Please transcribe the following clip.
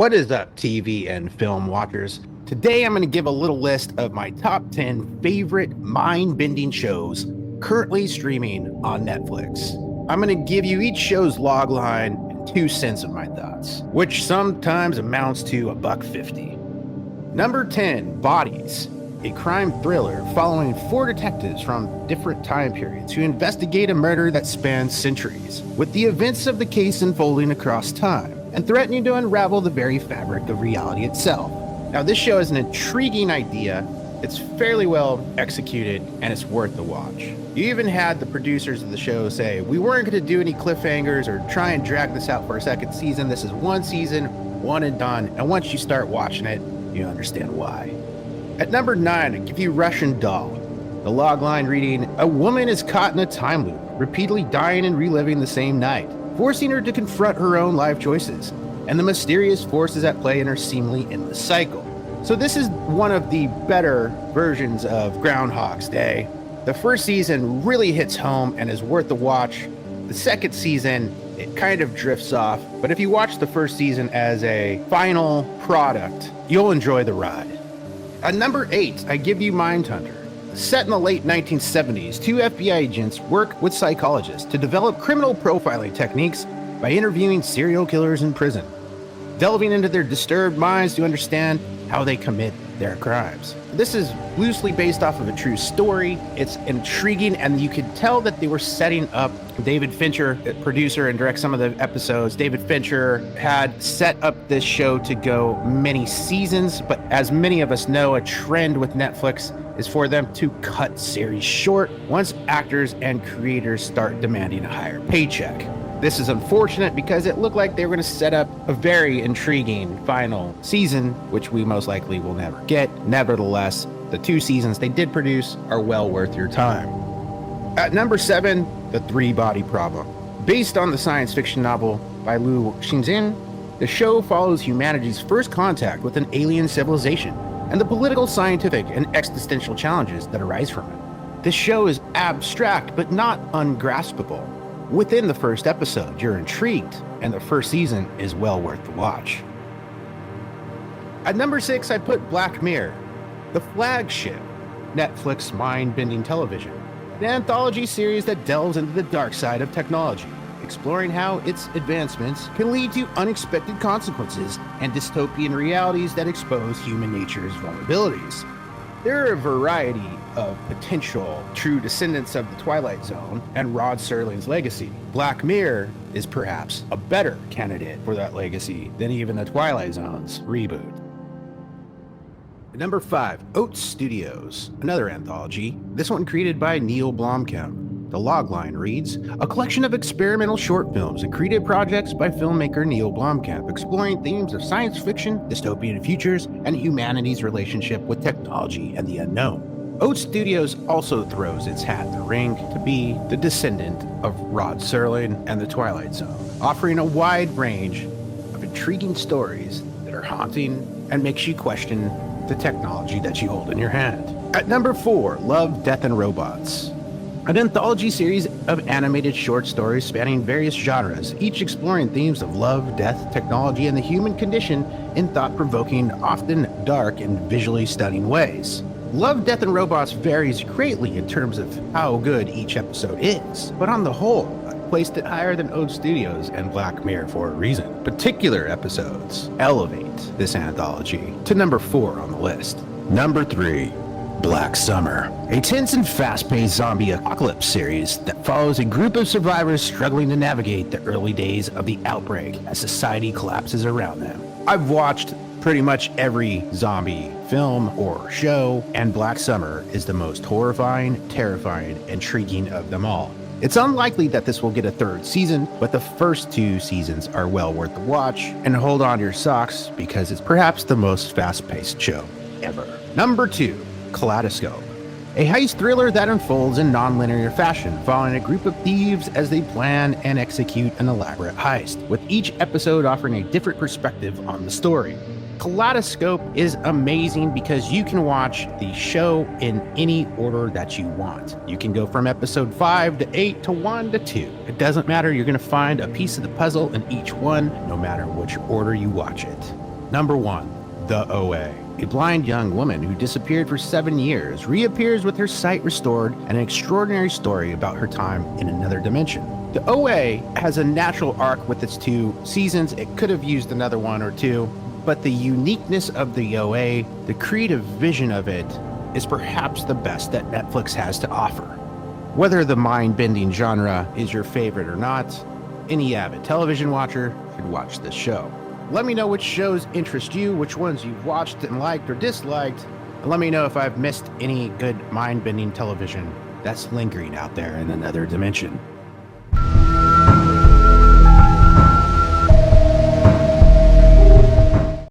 What is up, TV and film watchers? Today I'm going to give a little list of my top 10 favorite mind-bending shows currently streaming on Netflix. I'm going to give you each show's logline and 2 cents of my thoughts, which sometimes amounts to $1.50. Number 10, Bodies, a crime thriller following 4 detectives from different time periods who investigate a murder that spans centuries, with the events of the case unfolding across time and threatening to unravel the very fabric of reality itself. Now, this show is an intriguing idea, it's fairly well executed, and it's worth the watch. You even had the producers of the show say, we weren't going to do any cliffhangers or try and drag this out for a second season. This is one season, one and done, and once you start watching it, you understand why. At number 9, I give you Russian Doll. The logline reading, a woman is caught in a time loop, repeatedly dying and reliving the same night, forcing her to confront her own life choices and the mysterious forces at play in her seemingly endless cycle. So this is one of the better versions of Groundhog's Day. The first season really hits home and is worth the watch. The second season, it kind of drifts off, but if you watch the first season as a final product, you'll enjoy the ride. At number 8, I give you Mindhunter. Set in the late 1970s, 2 FBI agents work with psychologists to develop criminal profiling techniques by interviewing serial killers in prison, delving into their disturbed minds to understand how they commit their crimes. This is loosely based off of a true story. It's intriguing, and you could tell that they were setting up David Fincher, producer and direct some of the episodes. David Fincher had set up this show to go many seasons, but as many of us know, a trend with Netflix is for them to cut series short once actors and creators start demanding a higher paycheck. This is unfortunate because it looked like they were going to set up a very intriguing final season, which we most likely will never get. Nevertheless, the 2 seasons they did produce are well worth your time. At number 7, The 3-Body Problem. Based on the science fiction novel by Liu Xinzhen, the show follows humanity's first contact with an alien civilization and the political, scientific, and existential challenges that arise from it. This show is abstract but not ungraspable. Within the first episode, you're intrigued, and the first season is well worth the watch. At number 6, I put Black Mirror, the flagship Netflix mind-bending television, an anthology series that delves into the dark side of technology, exploring how its advancements can lead to unexpected consequences and dystopian realities that expose human nature's vulnerabilities. There are a variety of potential true descendants of the Twilight Zone and Rod Serling's legacy. Black Mirror is perhaps a better candidate for that legacy than even the Twilight Zone's reboot. Number 5, Oats Studios, another anthology, this one created by Neil Blomkamp. The logline reads, a collection of experimental short films and creative projects by filmmaker Neil Blomkamp, exploring themes of science fiction, dystopian futures, and humanity's relationship with technology and the unknown. Oats Studios also throws its hat in the ring to be the descendant of Rod Serling and the Twilight Zone, offering a wide range of intriguing stories that are haunting and makes you question the technology that you hold in your hand. At number 4, Love, Death, and Robots. An anthology series of animated short stories spanning various genres, each exploring themes of love, death, technology, and the human condition in thought-provoking, often dark and visually stunning ways. Love, Death, and Robots varies greatly in terms of how good each episode is, but on the whole, I've placed it higher than Oats Studios and Black Mirror for a reason. Particular episodes elevate this anthology to number 4 on the list. Number 3. Black Summer, a tense and fast-paced zombie apocalypse series that follows a group of survivors struggling to navigate the early days of the outbreak as society collapses around them. I've watched pretty much every zombie film or show, and Black Summer is the most horrifying, terrifying, intriguing of them all. It's unlikely that this will get a 3rd season, but the first 2 seasons are well worth the watch, and hold on to your socks because it's perhaps the most fast-paced show ever. Number 2. Kaleidoscope, a heist thriller that unfolds in non-linear fashion, following a group of thieves as they plan and execute an elaborate heist, with each episode offering a different perspective on the story. Kaleidoscope is amazing because you can watch the show in any order that you want. You can go from episode 5 to 8 to 1 to 2. It doesn't matter, you're going to find a piece of the puzzle in each one, no matter which order you watch it. Number 1, The OA. A blind young woman who disappeared for 7 years reappears with her sight restored and an extraordinary story about her time in another dimension. The OA has a natural arc with its 2 seasons. It could have used another 1 or 2, but the uniqueness of the OA, the creative vision of it, is perhaps the best that Netflix has to offer. Whether the mind-bending genre is your favorite or not, any avid television watcher should watch this show. Let me know which shows interest you, which ones you've watched and liked or disliked, and let me know if I've missed any good mind-bending television that's lingering out there in another dimension.